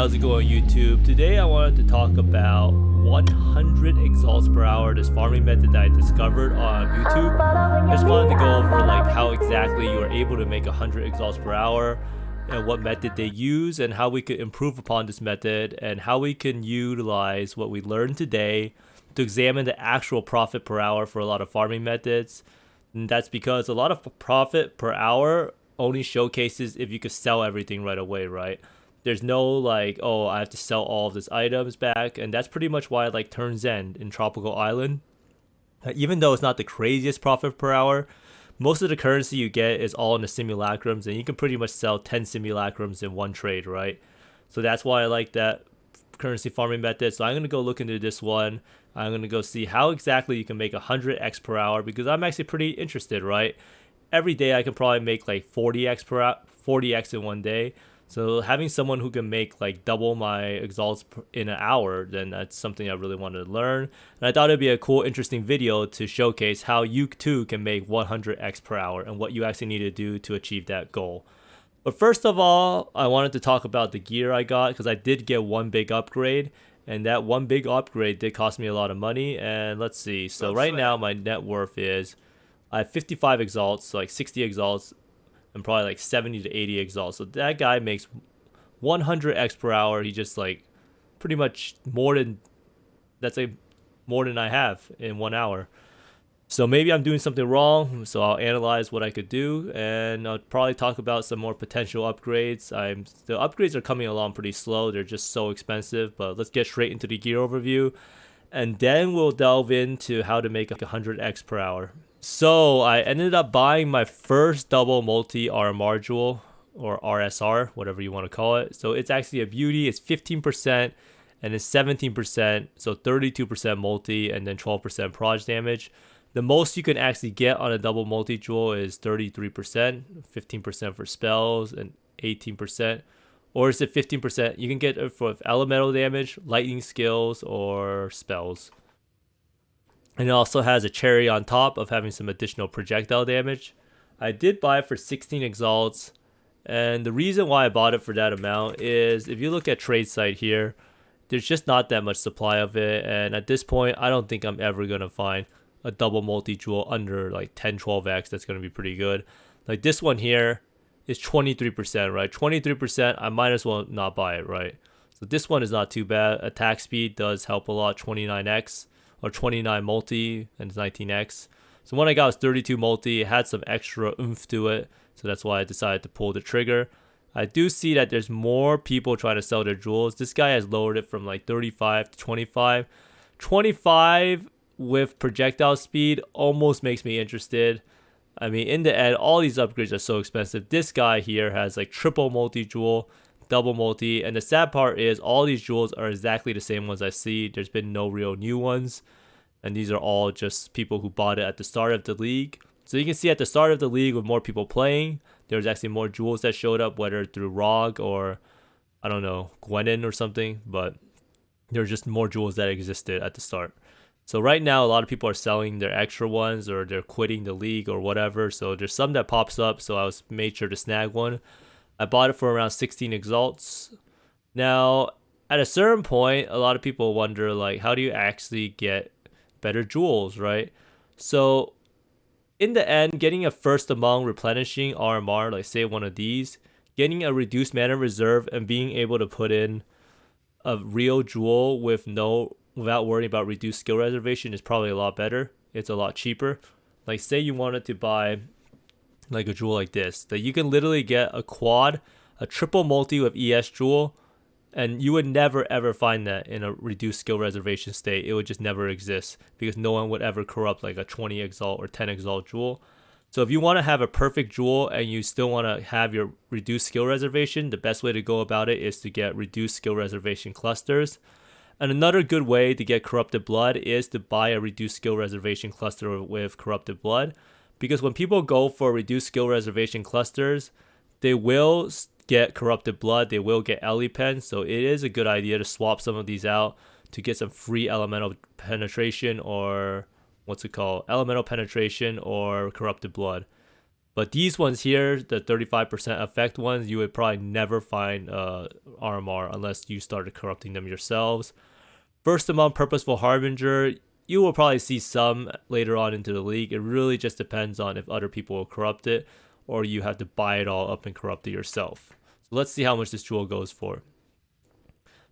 how's it going, YouTube? Today I wanted to talk about 100 exalts per hour, this farming method that I discovered on YouTube. I just wanted to go over how exactly you are able to make 100 exalts per hour and what method they use and how we could improve upon this method and how we can utilize what we learned today to examine the actual profit per hour for a lot of farming methods. And that's because a lot of profit per hour only showcases if you could sell everything right away, right? There's no oh, I have to sell all of these items back, and that's pretty much why I like Turn's End in Tropical Island. Even though it's not the craziest profit per hour, most of the currency you get is all in the simulacrums, and you can pretty much sell 10 simulacrums in one trade, right? So that's why I like that currency farming method. So I'm going to go look into this one. I'm going to go see how exactly you can make 100x per hour, because I'm actually pretty interested, right? Every day I can probably make 40x in one day. So having someone who can make double my exalts in an hour, then that's something I really wanted to learn. And I thought it'd be a cool, interesting video to showcase how you too can make 100x per hour and what you actually need to do to achieve that goal. But first of all, I wanted to talk about the gear I got, because I did get one big upgrade, and that one big upgrade did cost me a lot of money. And let's see. So right now my net worth is, I have 55 exalts, so 60 exalts, and probably 70 to 80 exalts. So that guy makes 100x per hour. He just pretty much more than I have in 1 hour. So maybe I'm doing something wrong. So I'll analyze what I could do, and I'll probably talk about some more potential upgrades. The upgrades are coming along pretty slow. They're just so expensive. But let's get straight into the gear overview, and then we'll delve into how to make 100x per hour. So I ended up buying my first double multi RMR jewel, or RSR, whatever you want to call it. So it's actually a beauty. It's 15% and it's 17%, so 32% multi and then 12% proj damage. The most you can actually get on a double multi jewel is 33%, 15% for spells and 18%. Or is it 15%? You can get it for elemental damage, lightning skills, or spells. And it also has a cherry on top of having some additional projectile damage. I did buy it for 16 exalts. And the reason why I bought it for that amount is, if you look at trade site here, there's just not that much supply of it. And at this point, I don't think I'm ever going to find a double multi-jewel under 10, 12x that's going to be pretty good. This one here is 23%, right? 23%, I might as well not buy it, right? So this one is not too bad. Attack speed does help a lot, 29x. Or 29 multi, and it's 19x. So one I got was 32 multi. It had some extra oomph to it, so that's why I decided to pull the trigger. I do see that there's more people trying to sell their jewels. This guy has lowered it from 35 to 25. 25 with projectile speed almost makes me interested. I mean, in the end, all these upgrades are so expensive. This guy here has triple multi jewel, double multi, and the sad part is all these jewels are exactly the same ones I see. There's been no real new ones, and these are all just people who bought it at the start of the league. So you can see at the start of the league, with more people playing, there's actually more jewels that showed up, whether through ROG or I don't know, Gwenin or something, but there's just more jewels that existed at the start. So right now a lot of people are selling their extra ones, or they're quitting the league or whatever. So there's some that pops up, so I made sure to snag one. I bought it for around 16 exalts. Now, at a certain point, a lot of people wonder, how do you actually get better jewels, right? So, in the end, getting a first among replenishing RMR, say one of these, getting a reduced mana reserve, and being able to put in a real jewel without worrying about reduced skill reservation is probably a lot better. It's a lot cheaper. Say you wanted to buy a jewel like this, that you can literally get a quad, a triple multi with ES jewel, and you would never ever find that in a reduced skill reservation state. It would just never exist, because no one would ever corrupt a 20 exalt or 10 exalt jewel. So if you want to have a perfect jewel and you still want to have your reduced skill reservation, the best way to go about it is to get reduced skill reservation clusters. And another good way to get corrupted blood is to buy a reduced skill reservation cluster with corrupted blood. Because when people go for reduced skill reservation clusters, they will get corrupted blood, they will get Ellie Pen, so it is a good idea to swap some of these out to get some free elemental penetration, or elemental penetration or corrupted blood. But these ones here, the 35% effect ones, you would probably never find RMR unless you started corrupting them yourselves. First among Purposeful Harbinger, you will probably see some later on into the league. It really just depends on if other people will corrupt it or you have to buy it all up and corrupt it yourself. So let's see how much this jewel goes for.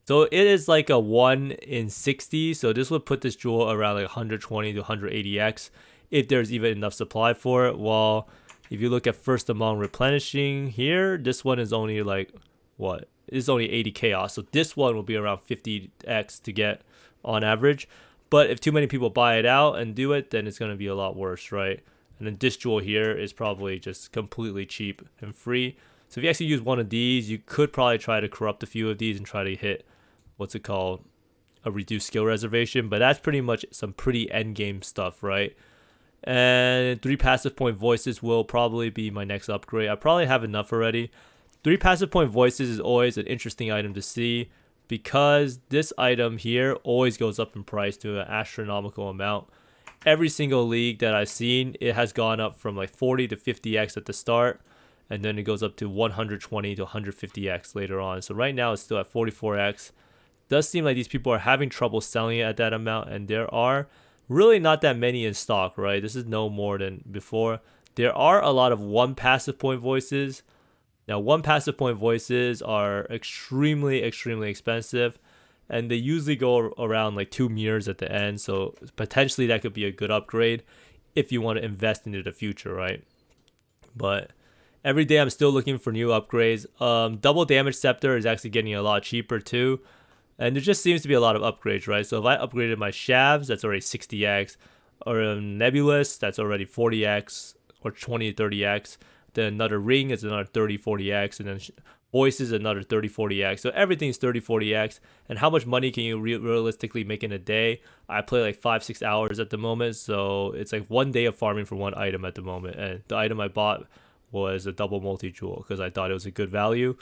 So it is like a 1 in 60, so this would put this jewel around like 120 to 180x if there's even enough supply for it. While if you look at First Among Replenishing here, this one is only like, what? It's only 80 chaos, so this one will be around 50x to get on average. But if too many people buy it out and do it, then it's going to be a lot worse, right? And then this jewel here is probably just completely cheap and free. So if you actually use one of these, you could probably try to corrupt a few of these and try to hit, what's it called, a reduced skill reservation. But that's pretty much some pretty end game stuff, right? And 3 passive point voices will probably be my next upgrade. I probably have enough already. 3 passive point voices is always an interesting item to see because this item here always goes up in price to an astronomical amount. Every single league that I've seen, it has gone up from like 40 to 50x at the start, and then it goes up to 120 to 150x later on. So right now it's still at 44x. Does seem like these people are having trouble selling it at that amount, and there are really not that many in stock, right? This is no more than before. There are a lot of 1 passive point voices. Now, 1 passive point voices are extremely expensive, and they usually go around like 2 mirrors at the end. So potentially that could be a good upgrade if you want to invest into the future, right? But every day I'm still looking for new upgrades. Double damage scepter is actually getting a lot cheaper too. And there just seems to be a lot of upgrades, right? So if I upgraded my Shavs, that's already 60x. Or a Nebulous, that's already 40x or 20 to 30x. Then another ring is another 30, 40x. And then voice is another 30, 40x. So everything's 30, 40x. And how much money can you realistically make in a day? I play like 5-6 hours at the moment. So it's like 1 day of farming for one item at the moment. And the item I bought was a double multi-jewel because I thought it was a good value.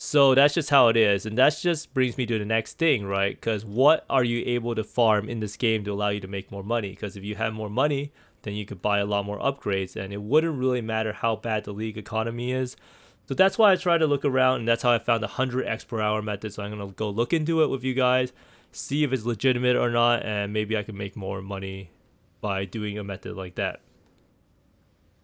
So that's just how it is. And that just brings me to the next thing, right? Because what are you able to farm in this game to allow you to make more money? Because if you have more money, then you could buy a lot more upgrades. And it wouldn't really matter how bad the league economy is. So that's why I try to look around. And that's how I found the 100x per hour method. So I'm going to go look into it with you guys. See if it's legitimate or not. And maybe I can make more money by doing a method like that.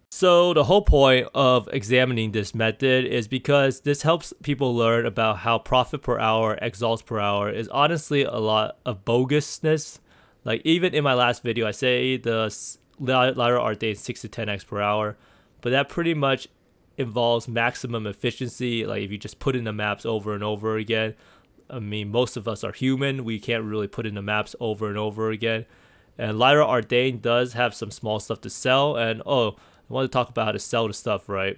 So the whole point of examining this method is because this helps people learn about how profit per hour, exalts per hour is honestly a lot of bogusness. Like even in my last video, I say the lateral art day is 6 to 10x per hour, but that pretty much involves maximum efficiency. Like if you just put in the maps over and over again, I mean, most of us are human. We can't really put in the maps over and over again. And lateral Ardain does have some small stuff to sell. And I want to talk about how to sell the stuff, right?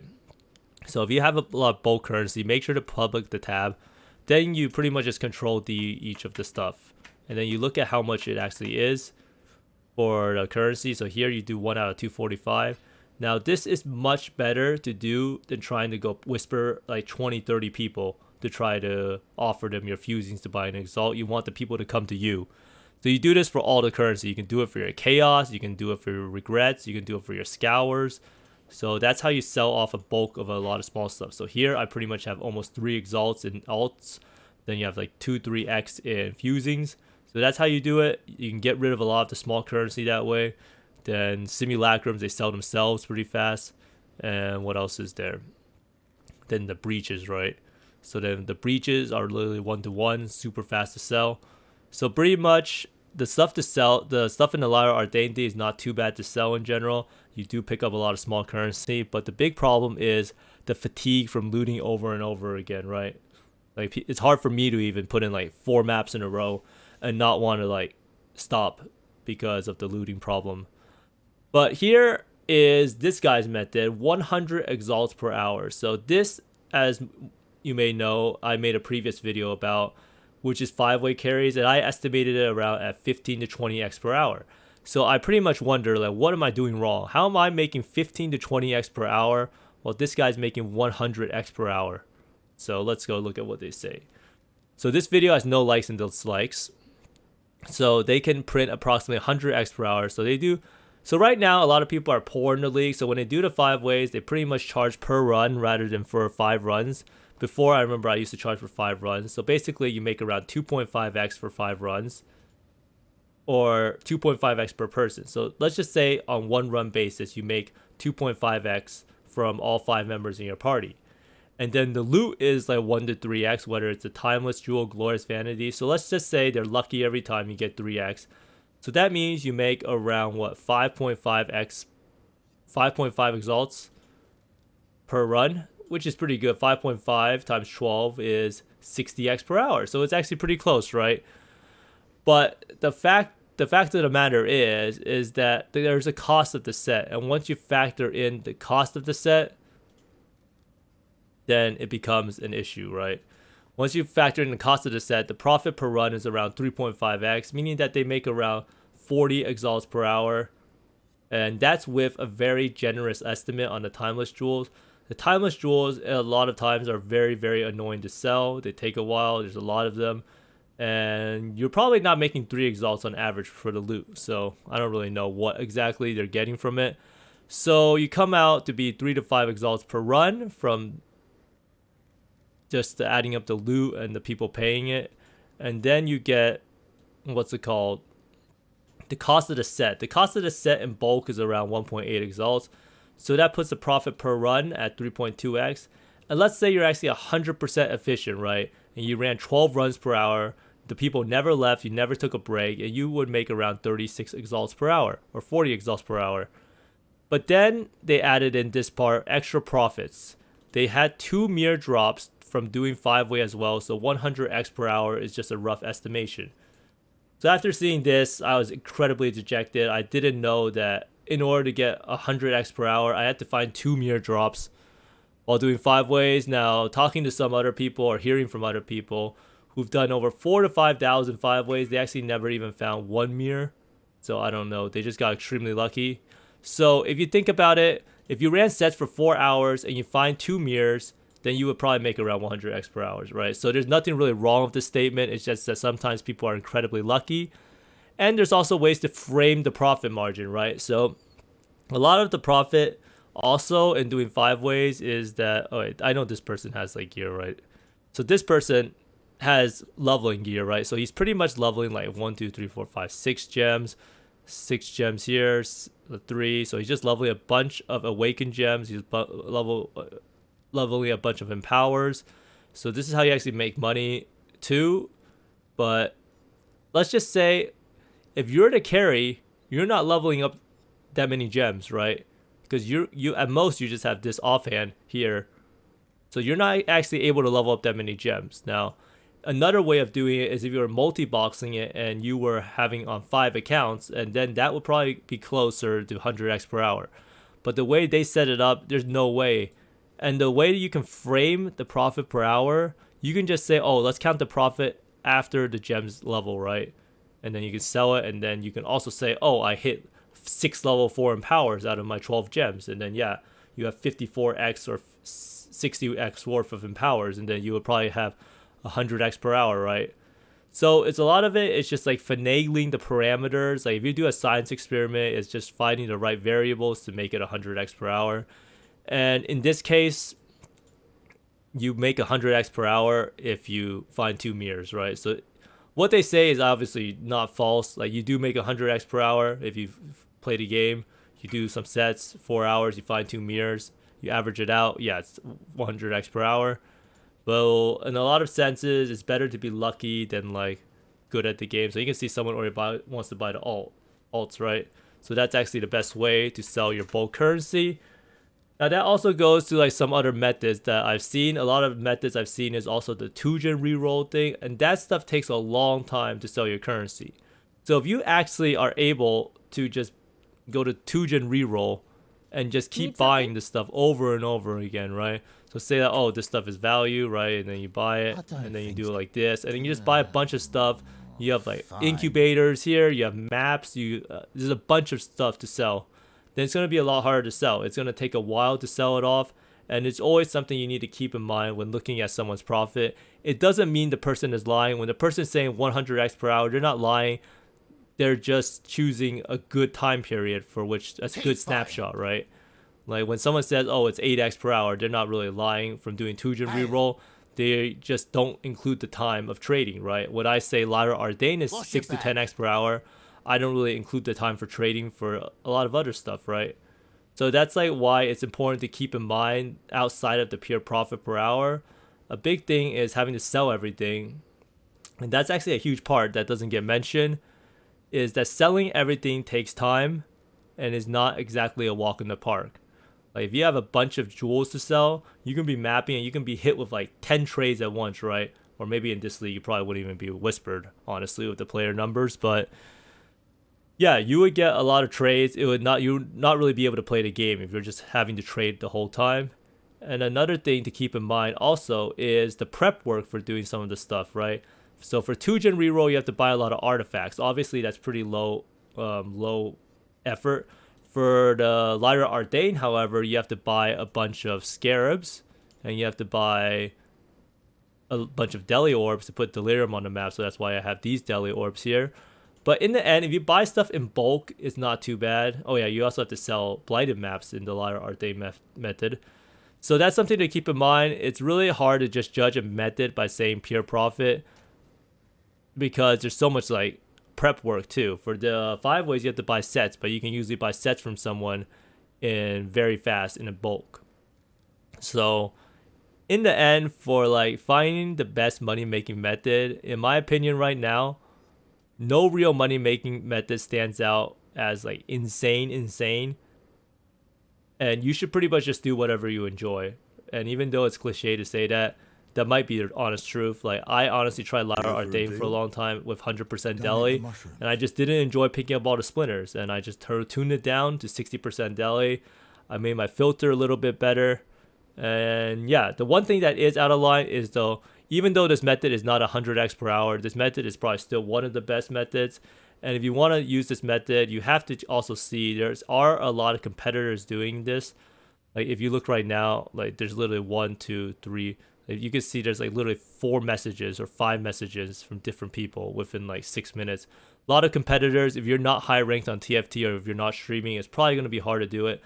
So if you have a lot of bulk currency, make sure to public the tab. Then you pretty much just control each of the stuff. And then you look at how much it actually is for the currency. So here you do 1 out of 245. Now this is much better to do than trying to go whisper like 20, 30 people to try to offer them your fusings to buy an Exalt. You want the people to come to you. So you do this for all the currency. You can do it for your chaos, you can do it for your regrets, you can do it for your scours. So that's how you sell off a bulk of a lot of small stuff. So here I pretty much have almost 3 exalts in alts. Then you have like 2-3x in fusings. So that's how you do it. You can get rid of a lot of the small currency that way. Then simulacrums, they sell themselves pretty fast. And what else is there? Then the breaches, right? So then the breaches are literally 1-to-1, super fast to sell. So pretty much the stuff to sell, the stuff in the lateral Ardain is not too bad to sell in general. You do pick up a lot of small currency, but the big problem is the fatigue from looting over and over again, right? Like it's hard for me to even put in like 4 maps in a row and not want to like stop because of the looting problem. But here is this guy's method, 100 exalts per hour. So this, as you may know, I made a previous video about, which is 5-way carries, and I estimated it around at 15 to 20x per hour. So I pretty much wonder, like, what am I doing wrong? How am I making 15 to 20x per hour while this guy's making 100x per hour? So let's go look at what they say. So this video has no likes and dislikes. So they can print approximately 100x per hour. So they do So right now, a lot of people are poor in the league. So when they do the 5 ways, they pretty much charge per run rather than for 5 runs. Before, I remember I used to charge for 5 runs. So basically, you make around 2.5x for 5 runs, or 2.5x per person. So let's just say on 1 run basis, you make 2.5x from all 5 members in your party. And then the loot is like 1 to 3x, whether it's a timeless jewel, glorious vanity. So let's just say they're lucky every time you get 3x. So that means you make around 5.5x, 5.5 exalts per run, which is pretty good. 5.5 times 12 is 60x per hour. So it's actually pretty close, right? But the fact of the matter is that there's a cost of the set, and once you factor in the cost of the set, then it becomes an issue, right? Once you factor in the cost of the set, the profit per run is around 3.5x, meaning that they make around 40 exalts per hour. And that's with a very generous estimate on the timeless jewels. The timeless jewels, a lot of times, are very, very annoying to sell. They take a while. There's a lot of them. And you're probably not making 3 exalts on average for the loot. So I don't really know what exactly they're getting from it. So you come out to be 3 to 5 exalts per run from just adding up the loot and the people paying it. And then you get, what's it called? The cost of the set. The cost of the set in bulk is around 1.8 exalts. So that puts the profit per run at 3.2x. And let's say you're actually 100% efficient, right? And you ran 12 runs per hour. The people never left. You never took a break. And you would make around 36 exalts per hour or 40 exalts per hour. But then they added in this part, extra profits. They had 2 mirror drops from doing 5-way as well. So 100x per hour is just a rough estimation. So after seeing this, I was incredibly dejected. I didn't know that in order to get 100x per hour, I had to find 2 mirror drops while doing 5-ways. Now, talking to some other people or hearing from other people who've done over 4,000 to 5,000 5-ways, they actually never even found 1 mirror. So I don't know. They just got extremely lucky. So if you think about it, if you ran sets for 4 hours and you find 2 mirrors, then you would probably make around 100x per hour, right? So there's nothing really wrong with this statement. It's just that sometimes people are incredibly lucky. And there's also ways to frame the profit margin, right? So a lot of the profit also in doing 5-ways is that, oh, wait, I know this person has like gear, right? So this person has leveling gear, right? So he's pretty much leveling like 1, 2, 3, 4, 5, 6 gems. 6 gems here, 3. So he's just leveling a bunch of awakened gems. He's leveling a bunch of empowers. So this is how you actually make money too. But let's just say if you're the carry, you're not leveling up that many gems, right? Because you at most you just have this offhand here. So you're not actually able to level up that many gems. Now, another way of doing it is if you were multi-boxing it and you were having on 5 accounts, and then that would probably be closer to 100x per hour. But the way they set it up, there's no way. And the way you can frame the profit per hour, you can just say, oh, let's count the profit after the gems level, right? And then you can sell it, and then you can also say, oh, I hit 6 level 4 empowers out of my 12 gems. And then, yeah, you have 54x or 60x worth of empowers, and then you would probably have 100x per hour, right? So it's a lot of it. It's just like finagling the parameters. Like if you do a science experiment, it's just finding the right variables to make it 100x per hour. And in this case, you make 100x per hour if you find 2 mirrors, right? So what they say is obviously not false. Like you do make 100x per hour if you've played a game. You do some sets, 4 hours, you find 2 mirrors. You average it out. Yeah, it's 100x per hour. Well, in a lot of senses, it's better to be lucky than like good at the game. So you can see someone already wants to buy the alts, right? So that's actually the best way to sell your bulk currency. Now that also goes to like some other methods that I've seen. A lot of methods I've seen is also the 2-gen reroll thing, and that stuff takes a long time to sell your currency. So if you actually are able to just go to 2-gen reroll and just keep buying this stuff over and over again, right? So say that, oh, this stuff is value, right? And then you buy it, and then you do it like this, and then you just buy a bunch of stuff. You have like incubators here, you have maps, there's a bunch of stuff to sell. Then it's going to be a lot harder to sell. It's going to take a while to sell it off. And it's always something you need to keep in mind when looking at someone's profit. It doesn't mean the person is lying. When the person is saying 100x per hour, they're not lying. they're just choosing a good time period for which that's a good snapshot, right? Like when someone says, "Oh, it's 8x per hour," they're not really lying from doing 2-gen reroll. They just don't include the time of trading, right? When I say Lyra Ardain is 6 to 10x per hour, I don't really include the time for trading for a lot of other stuff, right? So that's like why it's important to keep in mind outside of the pure profit per hour. A big thing is having to sell everything. And that's actually a huge part that doesn't get mentioned, is that selling everything takes time and is not exactly a walk in the park. Like if you have a bunch of jewels to sell, you can be mapping and you can be hit with like 10 trades at once, right? Or maybe in this league you probably wouldn't even be whispered, honestly, with the player numbers. But yeah, you would get a lot of trades. It would not, you would not really be able to play the game if you're just having to trade the whole time. And another thing to keep in mind also is the prep work for doing some of the stuff, right? So for 2-gen reroll, you have to buy a lot of artifacts. Obviously, that's pretty low effort. For the Lyra Ardain, however, you have to buy a bunch of scarabs, and you have to buy a bunch of deli orbs to put delirium on the map. So that's why I have these deli orbs here. But in the end, if you buy stuff in bulk, it's not too bad. Oh yeah, you also have to sell blighted maps in the Lyra Ardain method. So that's something to keep in mind. It's really hard to just judge a method by saying pure profit, because there's so much like prep work too. For the 5 ways, you have to buy sets, but you can usually buy sets from someone in very fast in a bulk. So in the end, for like finding the best money making method, in my opinion right now, no real money making method stands out as like insane. And you should pretty much just do whatever you enjoy. And even though it's cliche to say that, that might be the honest truth. Like I honestly tried Lyra Ardain for a long time with 100% deli, and I just didn't enjoy picking up all the splinters. And I just tuned it down to 60% deli. I made my filter a little bit better. And yeah, the one thing that is out of line is though, even though this method is not 100x per hour, this method is probably still one of the best methods. And if you want to use this method, you have to also see are a lot of competitors doing this. Like if you look right now, like there's literally 1, 2, 3. Like you can see there's like literally 4 messages or 5 messages from different people within like 6 minutes. A lot of competitors. If you're not high ranked on TFT or if you're not streaming, it's probably going to be hard to do it.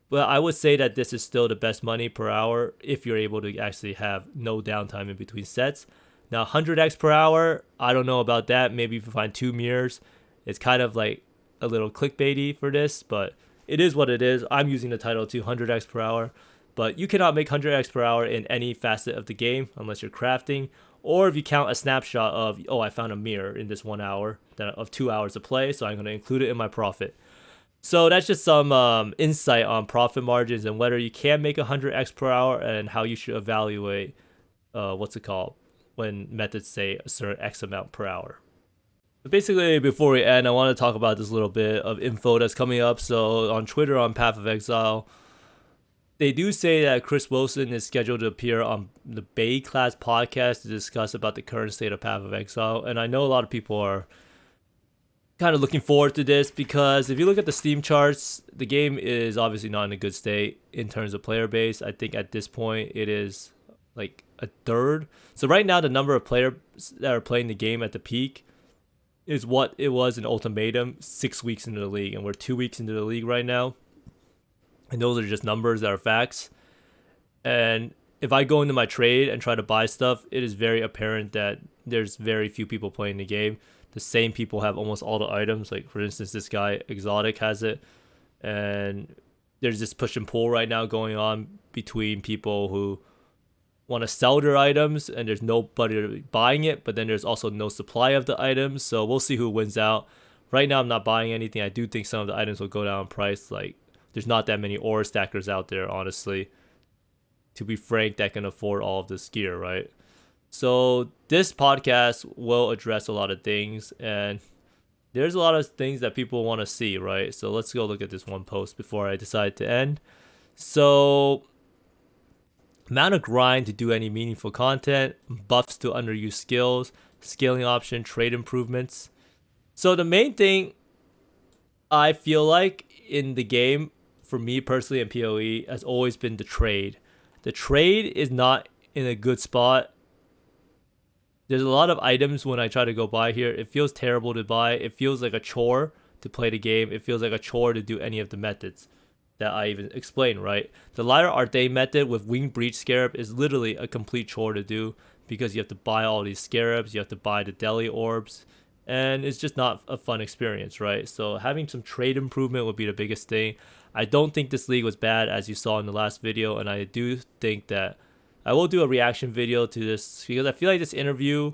But I would say that this is still the best money per hour if you're able to actually have no downtime in between sets. Now 100x per hour, I don't know about that. Maybe if you find 2 mirrors, it's kind of like a little clickbaity for this, but it is what it is. I'm using the title 200x per hour, but you cannot make 100x per hour in any facet of the game unless you're crafting, or if you count a snapshot of, oh, I found a mirror in this 1 hour of 2 hours of play, so I'm going to include it in my profit. So that's just some insight on profit margins and whether you can make 100x per hour and how you should evaluate when methods say a certain X amount per hour. But basically, before we end, I want to talk about this little bit of info that's coming up. So on Twitter, on Path of Exile, they do say that Chris Wilson is scheduled to appear on the Bay Class podcast to discuss about the current state of Path of Exile. And I know a lot of people are kind of looking forward to this because if you look at the Steam charts, the game is obviously not in a good state in terms of player base. I think at this point it is like a third. So right now, the number of players that are playing the game at the peak is what it was in Ultimatum 6 weeks into the league, and we're 2 weeks into the league right now. And those are just numbers that are facts. And if I go into my trade and try to buy stuff, it is very apparent that there's very few people playing the game. The same people have almost all the items. Like for instance, this guy Exotic has it, and there's this push and pull right now going on between people who want to sell their items and there's nobody buying it, but then there's also no supply of the items. So we'll see who wins out. Right now, I'm not buying anything. I do think some of the items will go down in price. Like there's not that many ore stackers out there, honestly, to be frank, that can afford all of this gear, right? So this podcast will address a lot of things, and there's a lot of things that people want to see, right? So let's go look at this one post before I decide to end. So amount of grind to do any meaningful content, buffs to underused skills, scaling option, trade improvements. So the main thing I feel like in the game, for me personally in PoE, has always been the trade. The trade is not in a good spot There's a lot of items when I try to go buy here. It feels terrible to buy. It feels like a chore to play the game. It feels like a chore to do any of the methods that I even explained, right? The Lyra Arte method with Wing Breach Scarab is literally a complete chore to do because you have to buy all these scarabs, you have to buy the deli orbs, and it's just not a fun experience, right? So having some trade improvement would be the biggest thing. I don't think this league was bad, as you saw in the last video, and I do think that I will do a reaction video to this because I feel like this interview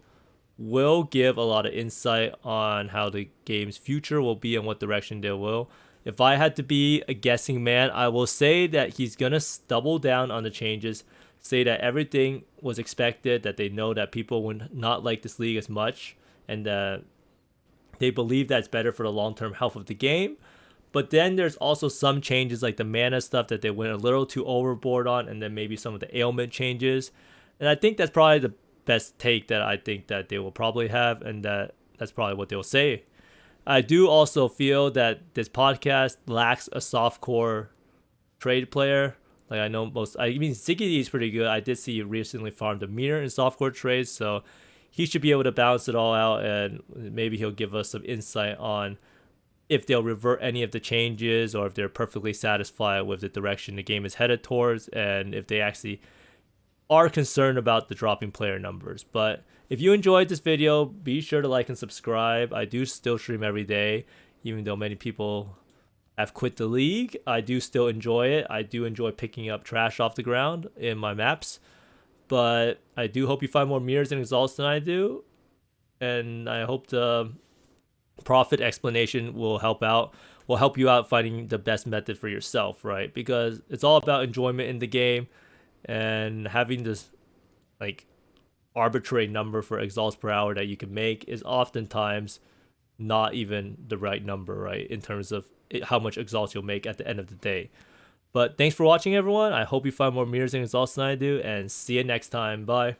will give a lot of insight on how the game's future will be and what direction they will. If I had to be a guessing man, I will say that he's gonna double down on the changes, say that everything was expected, that they know that people would not like this league as much, and that they believe that's better for the long-term health of the game. But then there's also some changes like the mana stuff that they went a little too overboard on, and then maybe some of the ailment changes. And I think that's probably the best take that I think that they will probably have, and that's probably what they'll say. I do also feel that this podcast lacks a softcore trade player. Like I know Ziggy is pretty good. I did see he recently farmed a meter in softcore trades, so he should be able to balance it all out, and maybe he'll give us some insight on if they'll revert any of the changes or if they're perfectly satisfied with the direction the game is headed towards, and if they actually are concerned about the dropping player numbers. But if you enjoyed this video, be sure to like and subscribe. I do still stream every day, even though many people have quit the league. I do still enjoy it. I do enjoy picking up trash off the ground in my maps. But I do hope you find more mirrors and exalts than I do. And I hope the profit explanation will help you out finding the best method for yourself, right? Because it's all about enjoyment in the game, and having this like arbitrary number for exalts per hour that you can make is oftentimes not even the right number, right, in terms of how much exalts you'll make at the end of the day. But thanks for watching, everyone. I hope you find more mirrors and exalts than I do, and see you next time. Bye.